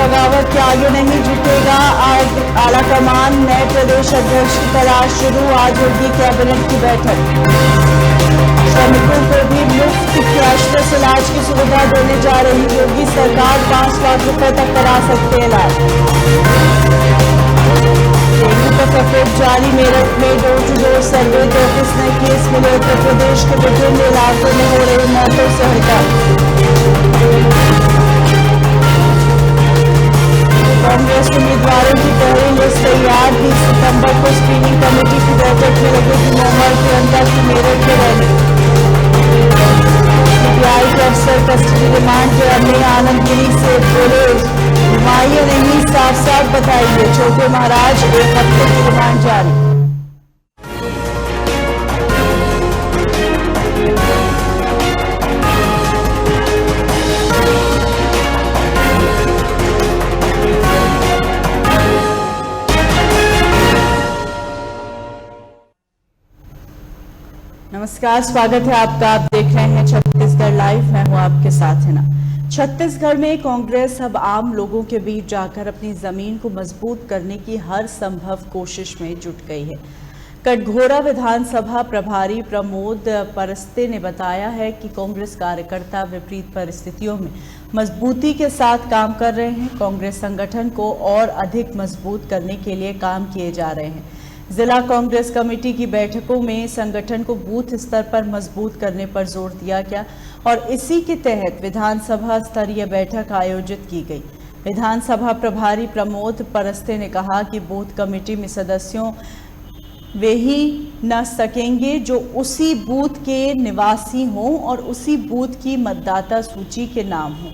बगावत के आगे नहीं झुकेगा। आला कमान नए प्रदेश अध्यक्ष की तलाश शुरू। आज होगी कैबिनेट की बैठक। श्रमिकों को भी मुफ्त कैशलेस इलाज की सुविधा देने जा रही योगी सरकार। 5 लाख रुपए तक करा सकते इलाज। डेंगू का प्रकोप जारी। मेरठ में डोर टू डोर सर्वे। 33 नए केस मिले। उत्तर प्रदेश के विभिन्न इलाकों में हो रही मौतों से हड़ताल। कांग्रेस उम्मीदवारों की पहली लिस्ट तैयार। 20 सितंबर को स्क्रीनिंग कमेटी की बैठक में लगेगी मोहर। प्रियंका की मेरठ में रैली। सीबीआई के अफसर कस्टडी रिमांड के अन्य आनंदगिरी से बोले घुमाइए नहीं, साफ साफ बताइए। छोटे महाराज 1 हफ्ते की रिमांड जारी। नमस्कार, स्वागत है आपका। आप देख रहे हैं छत्तीसगढ़ लाइव। मैं हूं आपके साथ हिना। छत्तीसगढ़ में कांग्रेस अब आम लोगों के बीच जाकर अपनी जमीन को मजबूत करने की हर संभव कोशिश में जुट गई है। कटघोरा विधानसभा प्रभारी प्रमोद परस्ते ने बताया है कि कांग्रेस कार्यकर्ता विपरीत परिस्थितियों में मजबूती के साथ काम कर रहे हैं। कांग्रेस संगठन को और अधिक मजबूत करने के लिए काम किए जा रहे हैं। जिला कांग्रेस कमेटी की बैठकों में संगठन को बूथ स्तर पर मजबूत करने पर जोर दिया गया और इसी के तहत विधानसभा स्तरीय बैठक आयोजित की गई। विधानसभा प्रभारी प्रमोद परस्ते ने कहा कि बूथ कमेटी में सदस्यों वे ही न सकेंगे जो उसी बूथ के निवासी हों और उसी बूथ की मतदाता सूची के नाम हों।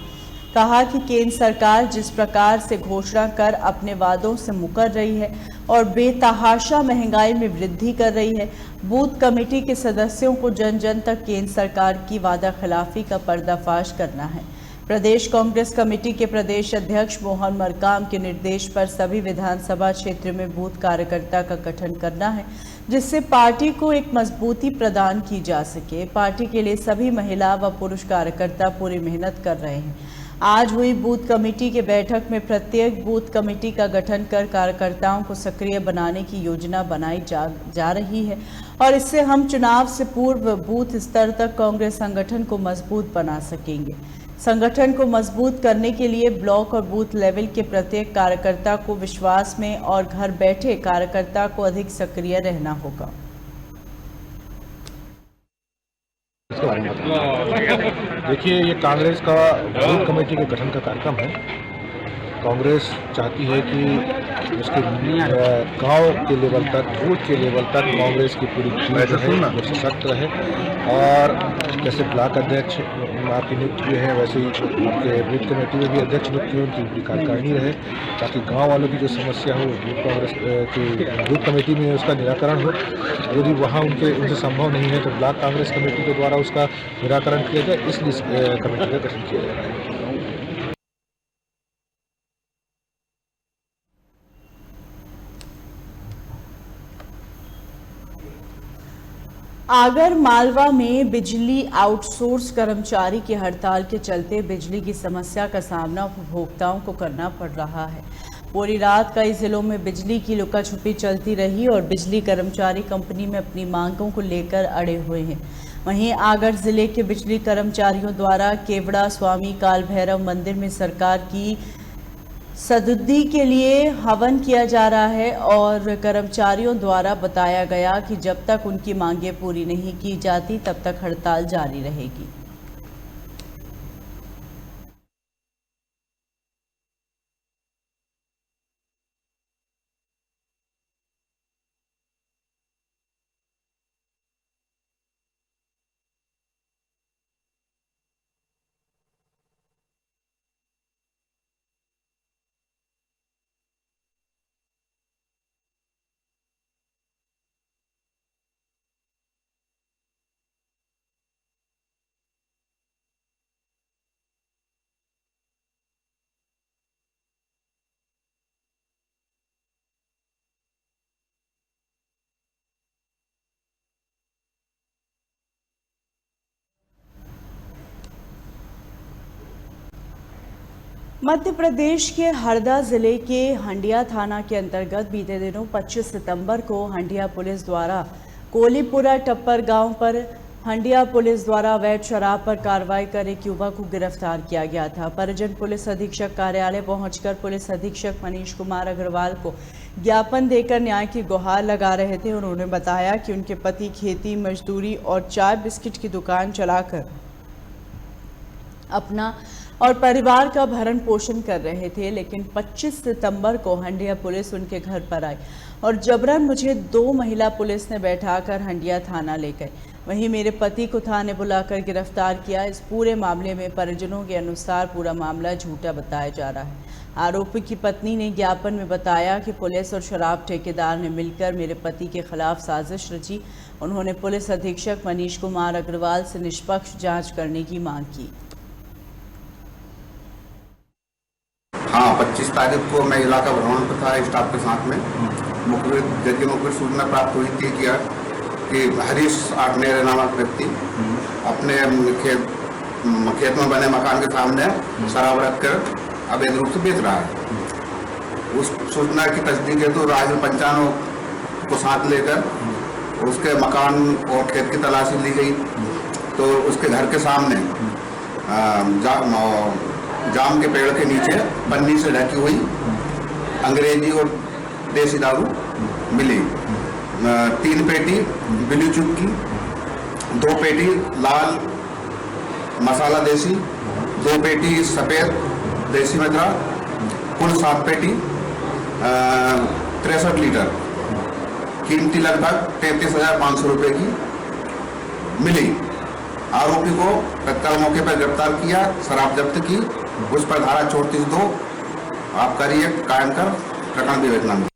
कहा कि केंद्र सरकार जिस प्रकार से घोषणा कर अपने वादों से मुकर रही है और बेतहाशा महंगाई में वृद्धि कर रही है, बूथ कमेटी के सदस्यों को जन जन तक केंद्र सरकार की वादा खिलाफी का पर्दाफाश करना है। प्रदेश कांग्रेस कमेटी के प्रदेश अध्यक्ष मोहन मरकाम के निर्देश पर सभी विधानसभा क्षेत्र में बूथ कार्यकर्ता का गठन करना है, जिससे पार्टी को एक मजबूती प्रदान की जा सके। पार्टी के लिए सभी महिला व पुरुष कार्यकर्ता पूरी मेहनत कर रहे हैं। आज हुई बूथ कमेटी के बैठक में प्रत्येक बूथ कमेटी का गठन कर कार्यकर्ताओं को सक्रिय बनाने की योजना बनाई जा रही है और इससे हम चुनाव से पूर्व बूथ स्तर तक कांग्रेस संगठन को मजबूत बना सकेंगे। संगठन को मजबूत करने के लिए ब्लॉक और बूथ लेवल के प्रत्येक कार्यकर्ता को विश्वास में और घर बैठे कार्यकर्ता को अधिक सक्रिय रहना होगा। देखिए, ये कांग्रेस का बूथ कमेटी के गठन का कार्यक्रम है। कांग्रेस चाहती है कि उसके गांव के लेवल तक, बूथ के लेवल तक कांग्रेस की पूरी टीम जो है वो सशक्त रहे और जैसे ब्लॉक अध्यक्ष आपकी नियुक्त हुए हैं, वैसे ही आपके बूथ कमेटी में भी अध्यक्ष नियुक्त हुए, उनकी पूरी कार्यकारिणी रहे ताकि गांव वालों की जो समस्या हो कांग्रेस की बूथ कमेटी में उसका निराकरण हो। यदि वहाँ उनसे संभव नहीं है तो ब्लॉक कांग्रेस कमेटी के द्वारा उसका निराकरण किया जाए, इसलिए कमेटी का गठन किया जा रहा है। आगर मालवा में बिजली आउटसोर्स कर्मचारी की हड़ताल के चलते बिजली की समस्या का सामना उपभोक्ताओं को करना पड़ रहा है। पूरी रात कई जिलों में बिजली की लुका छुपी चलती रही और बिजली कर्मचारी कंपनी में अपनी मांगों को लेकर अड़े हुए हैं। वहीं आगर जिले के बिजली कर्मचारियों द्वारा केवड़ा स्वामी काल भैरव मंदिर में सरकार की सदुद्धि के लिए हवन किया जा रहा है और कर्मचारियों द्वारा बताया गया कि जब तक उनकी मांगें पूरी नहीं की जाती तब तक हड़ताल जारी रहेगी। मध्य प्रदेश के हरदा जिले के हंडिया थाना के अंतर्गत बीते दिनों 25 सितंबर को हंडिया पुलिस द्वारा कोलीपुरा टप्पर गांव पर हंडिया पुलिस द्वारा अवैध शराब पर कार्रवाई कर एक युवक को गिरफ्तार किया गया था। परिजन पुलिस अधीक्षक कार्यालय पहुंचकर पुलिस अधीक्षक मनीष कुमार अग्रवाल को ज्ञापन देकर न्याय की गुहार लगा रहे थे। उन्होंने बताया कि उनके पति खेती, मजदूरी और चाय बिस्किट की दुकान चलाकर अपना और परिवार का भरण पोषण कर रहे थे, लेकिन 25 सितंबर को हंडिया पुलिस उनके घर पर आई और जबरन मुझे 2 महिला पुलिस ने बैठाकर हंडिया थाना ले गए। वहीं मेरे पति को थाने बुलाकर गिरफ्तार किया। इस पूरे मामले में परिजनों के अनुसार पूरा मामला झूठा बताया जा रहा है। आरोपी की पत्नी ने ज्ञापन में बताया कि पुलिस और शराब ठेकेदार ने मिलकर मेरे पति के खिलाफ साजिश रची। उन्होंने पुलिस अधीक्षक मनीष कुमार अग्रवाल से निष्पक्ष जाँच करने की मांग की। हाँ, 25 तारीख को मैं इलाका भ्रमण पर था स्टाफ के साथ में। मुखबिर सूचना प्राप्त हुई थी कि हरीश आग्नेय नामक व्यक्ति अपने खेत में बने मकान के सामने शराब रखकर अवैध रूप से बेच रहा है। उस सूचना की तस्दीक है तो राज्य पंचायतों को साथ लेकर उसके मकान और खेत की तलाशी ली गई। तो उसके घर के सामने जाम के पेड़ के नीचे पन्नी से ढकी हुई अंग्रेजी और देसी दारू मिली। 3 पेटी बिली चुक की, 2 पेटी लाल मसाला देसी, 2 पेटी सफ़ेद देसी मदरा, कुल 7 पेटी 63 लीटर कीमती लगभग 33,500 रुपये की मिली। आरोपी को तत्काल मौके पर गिरफ्तार किया, शराब जब्त की, उस पर धारा 34(2) आबकारी एक्ट कायम कर प्रकरण विवेचना में।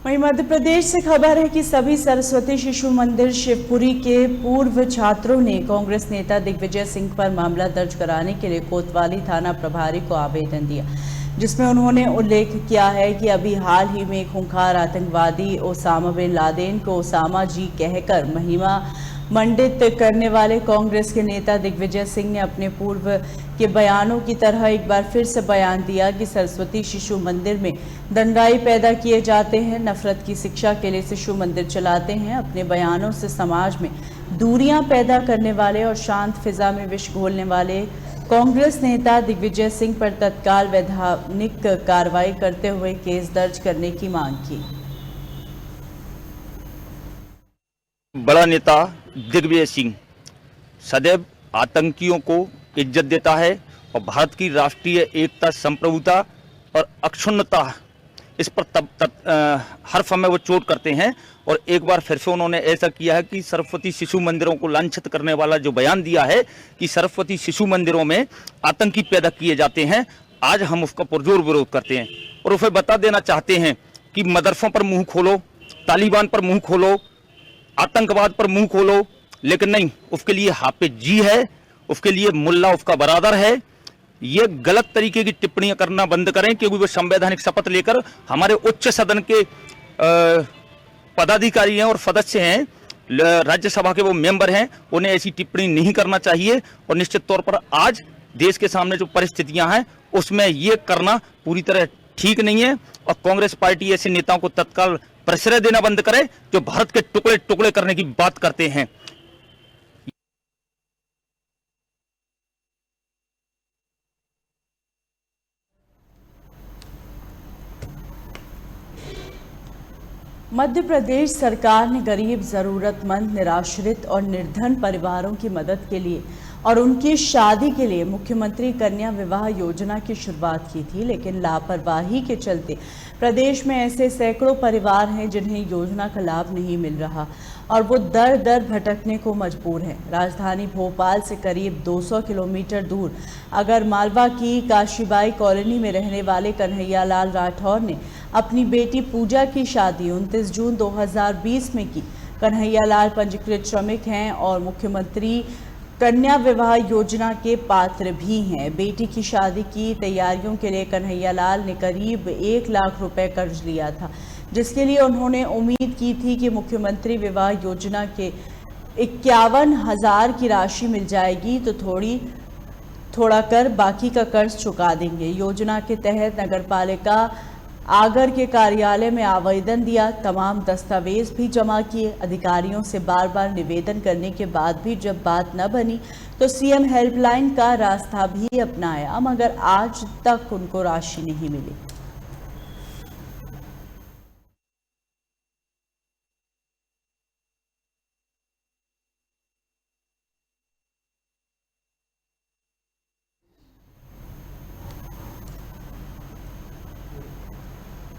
वहीं मध्य प्रदेश से खबर है कि सभी सरस्वती शिशु मंदिर शिवपुरी के पूर्व छात्रों ने कांग्रेस नेता दिग्विजय सिंह पर मामला दर्ज कराने के लिए कोतवाली थाना प्रभारी को आवेदन दिया, जिसमें उन्होंने उल्लेख किया है कि अभी हाल ही में खूंखार आतंकवादी ओसामा बिन लादेन को ओसामा जी कहकर महिमा मंडित करने वाले कांग्रेस के नेता दिग्विजय सिंह ने अपने पूर्व के बयानों की तरह एक बार फिर से बयान दिया कि सरस्वती शिशु मंदिर में दंगाई पैदा किए जाते हैं, नफरत की शिक्षा के लिए शिशु मंदिर चलाते हैं। अपने बयानों से समाज में दूरियां पैदा करने वाले और शांत फिजा में विष घोलने वाले कांग्रेस नेता दिग्विजय सिंह पर तत्काल वैधानिक कार्रवाई करते हुए केस दर्ज करने की मांग की। बड़ा नेता दिग्विजय सिंह सदैव आतंकियों को इज्जत देता है और भारत की राष्ट्रीय एकता, संप्रभुता और अक्षुण्णता इस पर हर समय वो चोट करते हैं। और एक बार फिर से उन्होंने ऐसा किया है कि सरस्वती शिशु मंदिरों को लांछित करने वाला जो बयान दिया है कि सरस्वती शिशु मंदिरों में आतंकी पैदा किए जाते हैं, आज हम उसका पुरजोर विरोध करते हैं और उसे बता देना चाहते हैं कि मदरसों पर मुंह खोलो, तालिबान पर मुंह खोलो, आतंकवाद पर मुंह खोलो, लेकिन नहीं, उसके लिए हाफिज जी है, उसके लिए मुल्ला उसका बरादर है। ये गलत तरीके की टिप्पणियां करना बंद करें, क्योंकि वो संवैधानिक शपथ लेकर हमारे उच्च सदन के पदाधिकारी हैं और सदस्य हैं, राज्यसभा के वो मेंबर हैं, उन्हें ऐसी टिप्पणी नहीं करना चाहिए। और निश्चित तौर पर आज देश के सामने जो परिस्थितियां हैं उसमें ये करना पूरी तरह ठीक नहीं है और कांग्रेस पार्टी ऐसे नेताओं को तत्काल प्रश्रय देना बंद करे जो भारत के टुकड़े टुकड़े करने की बात करते हैं। मध्य प्रदेश सरकार ने गरीब, जरूरतमंद, निराश्रित और निर्धन परिवारों की मदद के लिए और उनकी शादी के लिए मुख्यमंत्री कन्या विवाह योजना की शुरुआत की थी, लेकिन लापरवाही के चलते प्रदेश में ऐसे सैकड़ों परिवार हैं जिन्हें योजना का लाभ नहीं मिल रहा और वो दर दर भटकने को मजबूर हैं। राजधानी भोपाल से करीब 200 किलोमीटर दूर अगर मालवा की काशीबाई कॉलोनी में रहने वाले कन्हैया लाल राठौर ने अपनी बेटी पूजा की शादी 29 जून 2020 में की। कन्हैया लाल पंजीकृत श्रमिक हैं और मुख्यमंत्री कन्या विवाह योजना के पात्र भी हैं। बेटी की शादी की तैयारियों के लिए कन्हैया लाल ने करीब 1 लाख रुपए कर्ज लिया था, जिसके लिए उन्होंने उम्मीद की थी कि मुख्यमंत्री विवाह योजना के 51,000 की राशि मिल जाएगी तो थोड़ा कर बाकी का कर्ज चुका देंगे। योजना के तहत नगरपालिका आगर के कार्यालय में आवेदन दिया, तमाम दस्तावेज भी जमा किए। अधिकारियों से बार बार निवेदन करने के बाद भी जब बात न बनी तो सीएम हेल्पलाइन का रास्ता भी अपनाया, मगर आज तक उनको राशि नहीं मिली।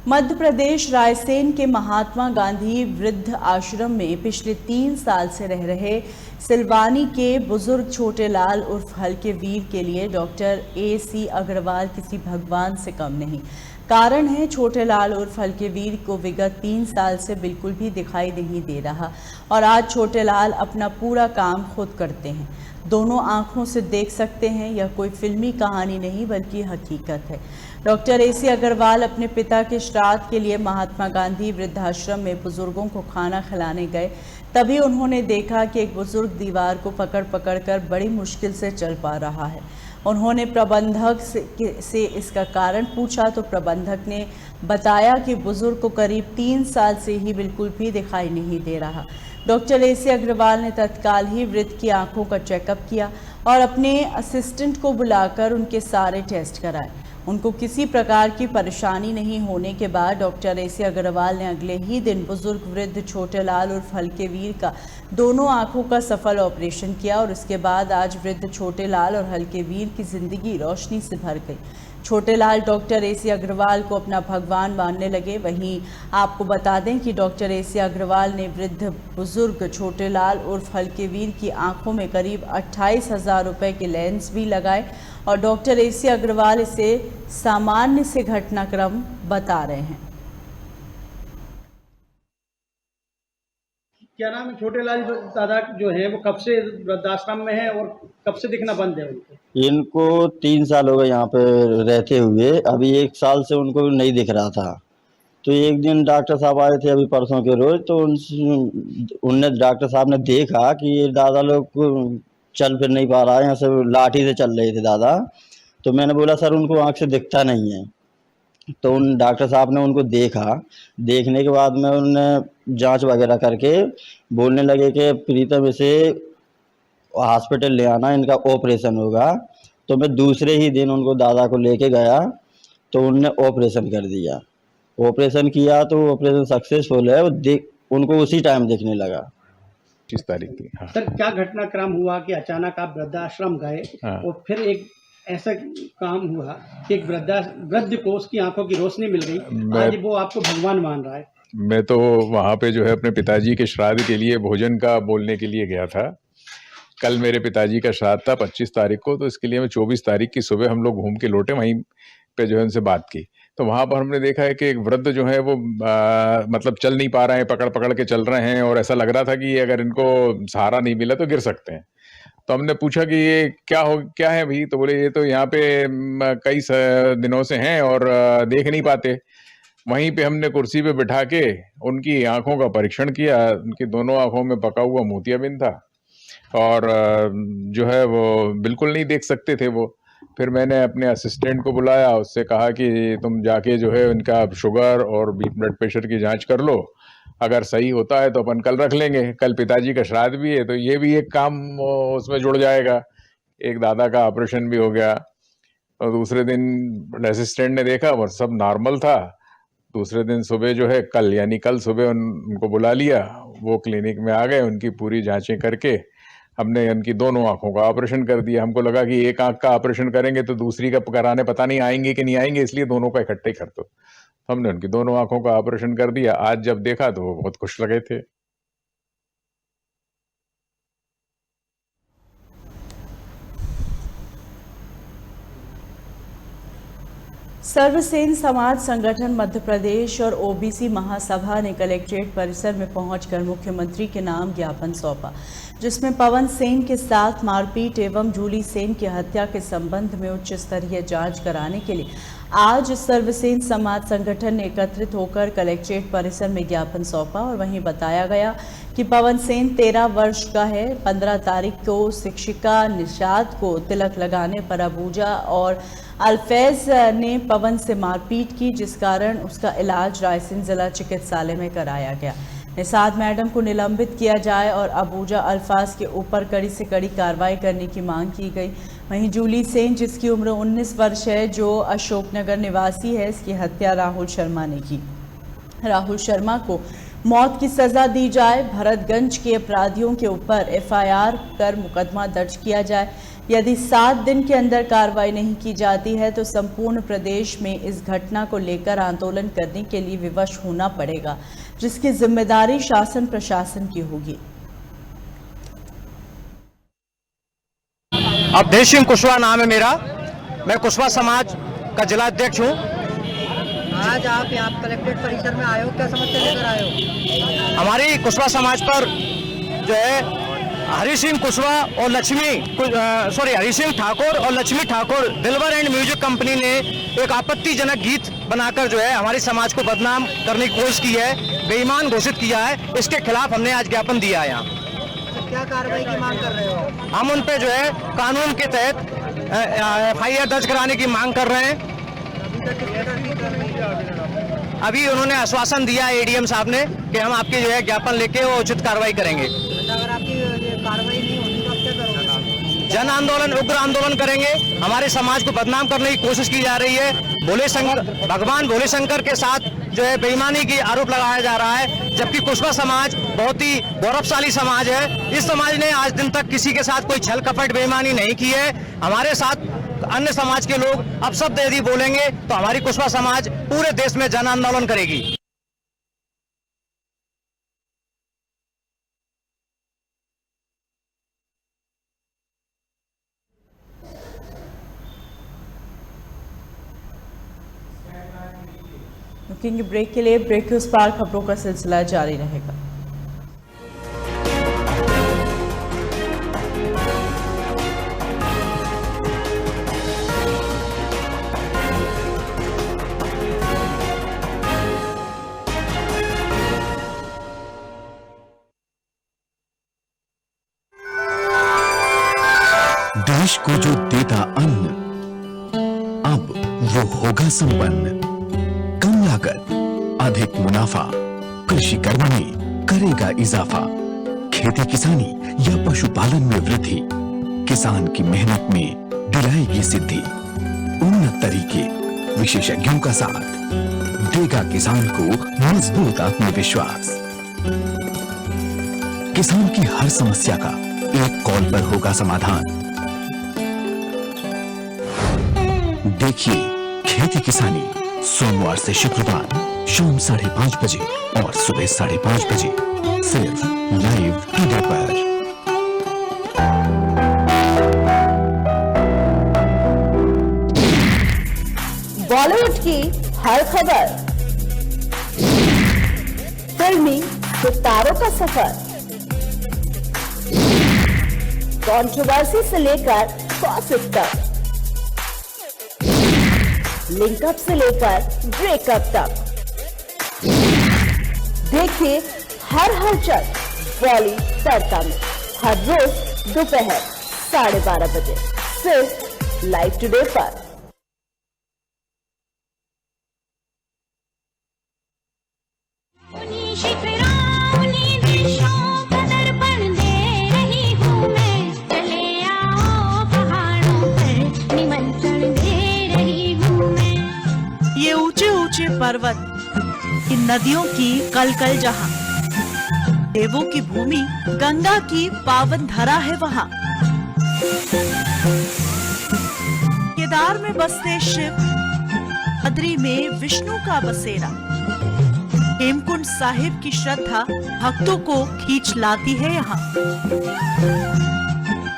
मध्य प्रदेश रायसेन के महात्मा गांधी वृद्ध आश्रम में पिछले 3 साल से रह रहे सिलवानी के बुजुर्ग छोटेलाल उर्फ हल्के वीर के लिए डॉक्टर AC अग्रवाल किसी भगवान से कम नहीं। कारण है छोटेलाल उर्फ हल्के वीर को विगत 3 साल से बिल्कुल भी दिखाई नहीं दे रहा और आज छोटेलाल अपना पूरा काम खुद करते हैं। दोनों आंखों से देख सकते हैं। यह कोई फिल्मी कहानी नहीं बल्कि हकीकत है। डॉक्टर AC अग्रवाल अपने पिता के श्राद्ध के लिए महात्मा गांधी वृद्धाश्रम में बुजुर्गों को खाना खिलाने गए। तभी उन्होंने देखा कि एक बुजुर्ग दीवार को पकड़ कर बड़ी मुश्किल से चल पा रहा है। उन्होंने प्रबंधक से इसका कारण पूछा तो प्रबंधक ने बताया कि बुजुर्ग को करीब 3 साल से ही बिल्कुल भी दिखाई नहीं दे रहा। डॉक्टर AC अग्रवाल ने तत्काल ही वृद्ध की आंखों का चेकअप किया और अपने असिस्टेंट को बुलाकर उनके सारे टेस्ट कराए। उनको किसी प्रकार की परेशानी नहीं होने के बाद डॉक्टर AC अग्रवाल ने अगले ही दिन बुजुर्ग वृद्ध छोटेलाल उर्फ हल्के वीर का दोनों आंखों का सफल ऑपरेशन किया और इसके बाद आज वृद्ध छोटेलाल और हल्के वीर की जिंदगी रोशनी से भर गई। छोटेलाल डॉक्टर AC अग्रवाल को अपना भगवान मानने लगे। वहीं आपको बता दें कि डॉक्टर AC अग्रवाल ने वृद्ध बुजुर्ग छोटेलाल उर्फ हल्के वीर की आंखों में करीब 28,000 रुपए के लेंस भी लगाए और डॉक्टर AC अग्रवाल इसे सामान्य से घटनाक्रम बता रहे हैं। क्या नाम है? छोटेलाल दादा जो है वो कब से वृद्धाश्रम में है और कब से दिखना बंद है उनको? इनको 3 साल हो गए यहाँ पे रहते हुए। अभी 1 साल से उनको नहीं दिख रहा था। तो एक दिन डॉक्टर साहब आए थे अभी परसों के रोज, तो उनने डॉक्टर साहब ने देखा कि ये दादा लोग चल फिर नहीं पा रहा है, यहाँ से लाठी से चल रहे थे दादा। तो मैंने बोला सर उनको आँख से दिखता नहीं है। तो उन डॉक्टर साहब ने उनको देखा। देखने के बाद में उन्होंने जांच वगैरह करके बोलने लगे कि प्रीतम इसे हॉस्पिटल ले आना, इनका ऑपरेशन होगा। तो मैं दूसरे ही दिन उनको दादा को लेके गया तो उनने ऑपरेशन कर दिया। ऑपरेशन किया तो ऑपरेशन सक्सेसफुल है। उनको उसी टाइम दिखने लगा। 25 तारीख की। हाँ। सर क्या घटनाक्रम हुआ कि अचानक आप वृद्धाश्रम गए? हाँ। और फिर एक ऐसा काम हुआ कि एक वृद्ध को उसकी आंखों की रोशनी मिल गई, आज वो आपको भगवान मान रहा है। मैं तो वहाँ पे जो है अपने पिताजी के श्राद्ध के लिए भोजन का बोलने के लिए गया था। कल मेरे पिताजी का श्राद्ध था 25 तारीख को, तो इसके लिए मैं 24 तारीख की सुबह हम लोग घूम के लौटे। वहीं पे जो है उनसे बात की तो वहाँ पर हमने देखा है कि एक वृद्ध जो है वो मतलब चल नहीं पा रहे हैं, पकड़ के चल रहे हैं और ऐसा लग रहा था कि अगर इनको सहारा नहीं मिला तो गिर सकते हैं। तो हमने पूछा कि ये क्या है भाई? तो बोले ये तो यहाँ पे कई दिनों से हैं और देख नहीं पाते। वहीं पे हमने कुर्सी पे बिठा के उनकी आंखों का परीक्षण किया। उनकी दोनों आंखों में पका हुआ मोतियाबिंद था और जो है वो बिल्कुल नहीं देख सकते थे वो। फिर मैंने अपने असिस्टेंट को बुलाया, उससे कहा कि तुम जाके जो है उनका शुगर और ब्लड प्रेशर की जांच कर लो, अगर सही होता है तो अपन कल रख लेंगे। कल पिताजी का श्राद्ध भी है तो ये भी एक काम उसमें जुड़ जाएगा। एक दादा का ऑपरेशन भी हो गया। और दूसरे दिन असिस्टेंट ने देखा वो सब नॉर्मल था। दूसरे दिन सुबह जो है कल कल सुबह उनको बुला लिया। वो क्लिनिक में आ गए, उनकी पूरी जांचें करके हमने उनकी दोनों आंखों का ऑपरेशन कर दिया। हमको लगा कि एक आंख का ऑपरेशन करेंगे तो दूसरी का कराने पता नहीं आएंगे कि नहीं आएंगे, इसलिए दोनों का इकट्ठे ही कर दो। हमने उनकी दोनों आंखों का ऑपरेशन कर दिया। आज जब देखा तो वो बहुत खुश लगे थे। सर्वसेन समाज संगठन मध्य प्रदेश और ओबीसी महासभा ने कलेक्ट्रेट परिसर में पहुंचकर मुख्यमंत्री के नाम ज्ञापन सौंपा, जिसमें पवन सेन के साथ मारपीट एवं जूली सेन की हत्या के संबंध में उच्च स्तरीय जांच कराने के लिए आज सर्वसेन समाज संगठन ने एकत्रित होकर कलेक्ट्रेट परिसर में ज्ञापन सौंपा। और वहीं बताया गया कि पवन सेन 13 वर्ष का है। 15 तारीख को शिक्षिका निशात को तिलक लगाने पर अबूजा और अल्फैज ने पवन से मारपीट की, जिस कारण उसका इलाज रायसेन जिला चिकित्सालय में कराया गया। निशात मैडम को निलंबित किया जाए और अबूजा अल्फाज के ऊपर कड़ी से कड़ी कार्रवाई करने की मांग की गई। वहीं जूली सेन, जिसकी उम्र 19 वर्ष है, जो अशोकनगर निवासी है, इसकी हत्या राहुल शर्मा ने की। राहुल शर्मा को मौत की सजा दी जाए। भरतगंज के अपराधियों के ऊपर एफआईआर कर मुकदमा दर्ज किया जाए। यदि 7 दिन के अंदर कार्रवाई नहीं की जाती है तो संपूर्ण प्रदेश में इस घटना को लेकर आंदोलन करने के लिए विवश होना पड़ेगा, जिसकी जिम्मेदारी शासन प्रशासन की होगी। अवधेश सिंह कुशवाहा नाम है मेरा। मैं कुशवाहा समाज का जिला अध्यक्ष हूँ। आज आप यहाँ कलेक्ट्रेट परिसर में आए हो, क्या समस्या लेकर आए हो? हमारी कुशवाहा समाज पर जो है हरि सिंह कुशवाहा और हरि सिंह ठाकुर और लक्ष्मी ठाकुर दिलवर एंड म्यूजिक कंपनी ने एक आपत्तिजनक गीत बनाकर जो है हमारे समाज को बदनाम करने की कोशिश की है, बेईमान घोषित किया है। इसके खिलाफ हमने आज ज्ञापन दिया है। यहाँ क्या कार्रवाई की मांग कर रहे हो? हम उन पे जो है कानून के तहत एफआईआर दर्ज कराने की मांग कर रहे हैं। अभी उन्होंने आश्वासन दिया है एडीएम साहब ने कि हम आपके जो है ज्ञापन लेके वो उचित कार्रवाई करेंगे। अगर आपकी कार्रवाई नहीं होती तो आप क्या करोगे? जन आंदोलन, उग्र आंदोलन करेंगे। हमारे समाज को बदनाम करने की कोशिश की जा रही है। भगवान भोले शंकर के साथ जो है बेईमानी की आरोप लगाया जा रहा है, जबकि कुशवाहा समाज बहुत ही गौरवशाली समाज है। इस समाज ने आज दिन तक किसी के साथ कोई छल कपट बेईमानी नहीं की है। हमारे साथ अन्य समाज के लोग अब शब्द यदि बोलेंगे तो हमारी कुशवाहा समाज पूरे देश में जन आंदोलन करेगी। रुकेंगे ब्रेक के लिए। ब्रेक के उस पार खबरों का सिलसिला जारी रहेगा। देश को जो देता अन्न अब वो होगा संपन्न। कम लागत, अधिक मुनाफा, कृषि कर्म में करेगा इजाफा। खेती किसानी या पशुपालन में वृद्धि, किसान की मेहनत में दिलाएगी सिद्धि। उन्नत तरीके, विशेषज्ञों का साथ देगा किसान को मजबूत आत्मविश्वास। किसान की हर समस्या का एक कॉल पर होगा समाधान। देखिए खेती किसानी सोमवार से शुक्रवार शाम 5:30 बजे और सुबह 5:30 बजे सिर्फ लाइव टुडे पर। बॉलीवुड की हर खबर, फिल्मी सितारों का सफर, कंट्रोवर्सी से लेकर गॉसिप तक, लिंकअप से लेकर ब्रेकअप तक, देखिए हर हलचल बॉली तड़का में हर रोज दोपहर 12:30 बजे सिर्फ लाइव टुडे पर। ये ऊंचे ऊंचे पर्वत, इन नदियों की कलकल जहां, देवों की भूमि, गंगा की पावन धरा है वहां। केदार में बसते शिव, बद्री में विष्णु का बसेरा। हेमकुंड साहिब की श्रद्धा भक्तों को खींच लाती है यहाँ।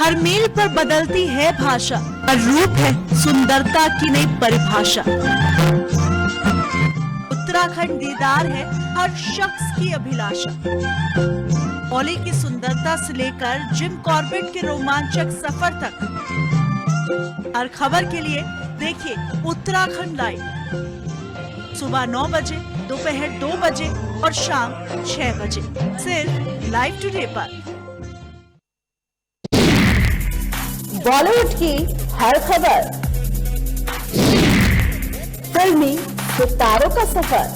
हर मील पर बदलती है भाषा, हर रूप है सुंदरता की नई परिभाषा। उत्तराखंड दीदार है हर शख्स की अभिलाषा। ओली की सुंदरता से लेकर जिम कॉर्बेट के रोमांचक सफर तक, हर खबर के लिए देखिए उत्तराखंड लाइव। सुबह 9 बजे, दोपहर 2 बजे और शाम 6 बजे, सिर्फ लाइव टुडे पर। बॉलीवुड की हर खबर, फिल्मी सितारों का सफर,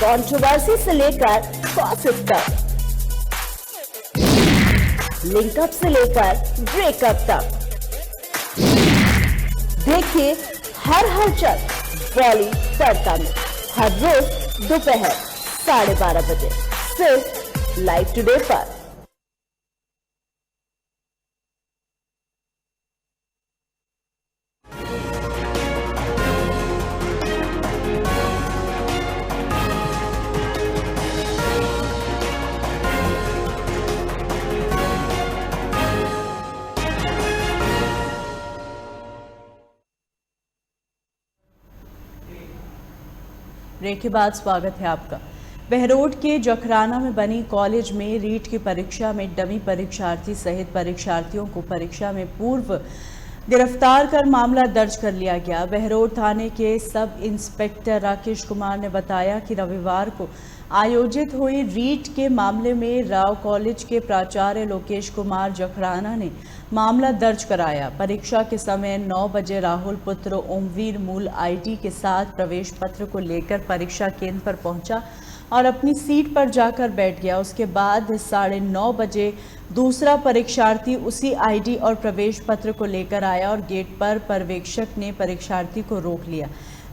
कंट्रोवर्सी से लेकर गॉसिप तक, लिंकअप से लेकर ब्रेकअप तक, देखिए हर हलचल बॉली तड़का में हर रोज दोपहर 12:30 बजे, सिर्फ लाइव टुडे पर। ब्रेक के बाद स्वागत है आपका। बहरोड के जखराना में बनी कॉलेज में रीट की परीक्षा में डमी परीक्षार्थी सहित परीक्षार्थियों को परीक्षा में पूर्व गिरफ्तार कर मामला दर्ज कर लिया गया। बहरोड थाने के सब इंस्पेक्टर राकेश कुमार ने बताया कि रविवार को आयोजित हुई रीट के मामले में राव कॉलेज के प्राचार्य लोकेश कुमार जखराना ने मामला दर्ज कराया। परीक्षा के समय 9 बजे राहुल पुत्र ओमवीर मूल आईडी के साथ प्रवेश पत्र को लेकर परीक्षा केंद्र पर पहुंचा और अपनी सीट पर जाकर बैठ गया। उसके बाद 9:30 बजे दूसरा परीक्षार्थी उसी आईडी और प्रवेश पत्र को लेकर आया और गेट पर पर्यवेक्षक ने परीक्षार्थी को रोक लिया।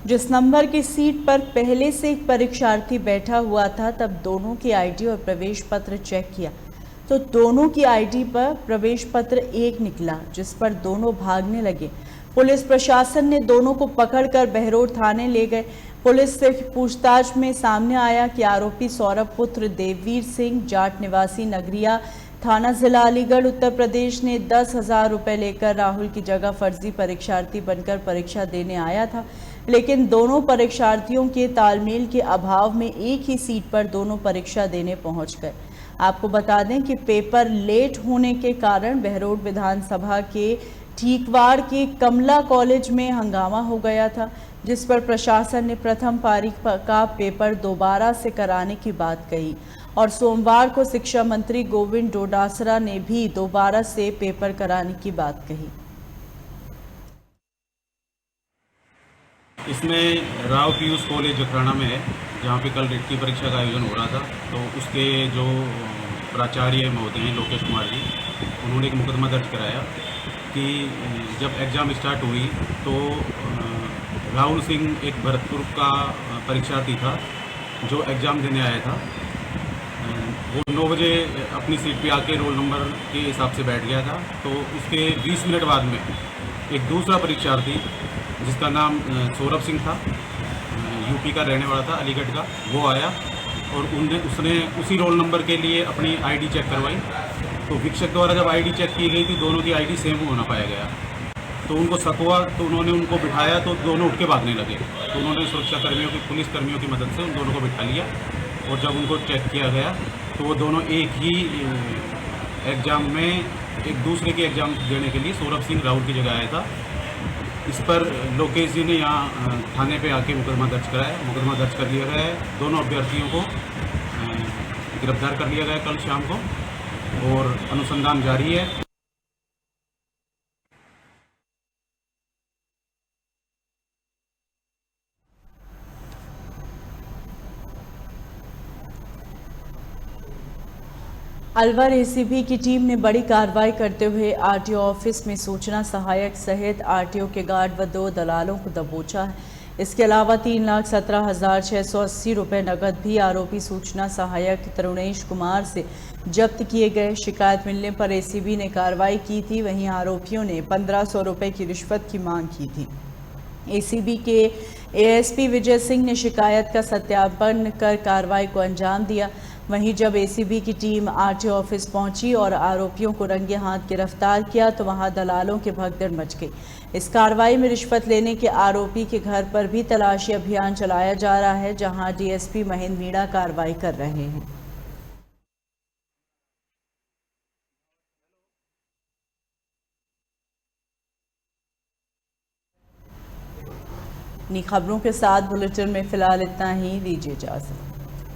जिस नंबर की सीट पर पहले से एक परीक्षार्थी बैठा हुआ था, तब दोनों की आईडी और प्रवेश पत्र चेक किया तो दोनों की आईडी पर प्रवेश पत्र एक निकला, जिस पर दोनों भागने लगे। पुलिस प्रशासन ने दोनों को पकड़कर बहरोड थाने ले गए। पुलिस से पूछताछ में सामने आया कि आरोपी सौरभ पुत्र देववीर सिंह जाट निवासी नगरिया थाना जिला अलीगढ़ उत्तर प्रदेश ने 10,000 रुपए लेकर राहुल की जगह फर्जी परीक्षार्थी बनकर परीक्षा देने आया था, लेकिन दोनों परीक्षार्थियों के तालमेल के अभाव में एक ही सीट पर दोनों परीक्षा देने पहुंच गए। आपको बता दें कि पेपर लेट होने के कारण बहरोड विधानसभा के ठीकवाड़ के कमला कॉलेज में हंगामा हो गया था, जिस पर प्रशासन ने प्रथम पारी का पेपर दोबारा से कराने की बात कही और सोमवार को शिक्षा मंत्री गोविंद डोडासरा ने भी दोबारा से पेपर कराने की बात कही। इसमें राव पीयूष कॉलेज जखराना में है, जहाँ पे कल रीट की परीक्षा का आयोजन हो रहा था। तो उसके जो प्राचार्य महोदय हैं लोकेश कुमार जी, उन्होंने एक मुकदमा दर्ज कराया कि जब एग्ज़ाम स्टार्ट हुई तो राहुल सिंह एक भरतपुर का परीक्षार्थी था जो एग्ज़ाम देने आया था। वो 9 बजे अपनी सीट पे आके रोल नंबर के हिसाब से बैठ गया था। तो उसके 20 मिनट बाद में एक दूसरा परीक्षार्थी जिसका नाम सौरभ सिंह था, यूपी का रहने वाला था, अलीगढ़ का, वो आया और उसने उसी रोल नंबर के लिए अपनी आईडी चेक करवाई। तो वीक्षक द्वारा जब आईडी चेक की गई थी, दोनों की आईडी सेम होना पाया गया। तो उनको शक हुआ, तो उन्होंने उनको बिठाया तो दोनों उठ के भागने लगे। तो उन्होंने सुरक्षा कर्मियों की, पुलिस कर्मियों की मदद से उन दोनों को बिठा लिया और जब उनको चेक किया गया तो वो दोनों एक ही एग्ज़ाम में एक दूसरे के एग्ज़ाम देने के लिए सौरभ सिंह राहुल की जगह आया था। इस पर लोकेश जी ने यहाँ थाने पे आके मुकदमा दर्ज कराया। मुकदमा दर्ज कर लिया गया है। दोनों अभ्यर्थियों को गिरफ्तार कर लिया गया कल शाम को और अनुसंधान जारी है। अलवर एसीबी की टीम ने बड़ी कार्रवाई करते हुए आरटीओ ऑफिस में सूचना सहायक सहित आरटीओ के गार्ड व 2 दलालों को दबोचा है। इसके अलावा 3,17,680 रुपए नकद भी आरोपी सूचना सहायक तरुणेश कुमार से जब्त किए गए। शिकायत मिलने पर एसीबी ने कार्रवाई की थी। वहीं आरोपियों ने 1,500 रुपए की रिश्वत की मांग की थी। एसीबी के एएसपी विजय सिंह ने शिकायत का सत्यापन कर कार्रवाई को अंजाम दिया। वहीं जब एसीबी की टीम आरटीओ ऑफिस पहुंची और आरोपियों को रंगे हाथ गिरफ्तार किया तो वहां दलालों की भगदड़ मच गई। इस कार्रवाई में रिश्वत लेने के आरोपी के घर पर भी तलाशी अभियान चलाया जा रहा है, जहां डीएसपी महेंद्र मीणा कार्रवाई कर रहे हैं। खबरों के साथ बुलेटिन में फिलहाल इतना ही। दीजिए इजाजत।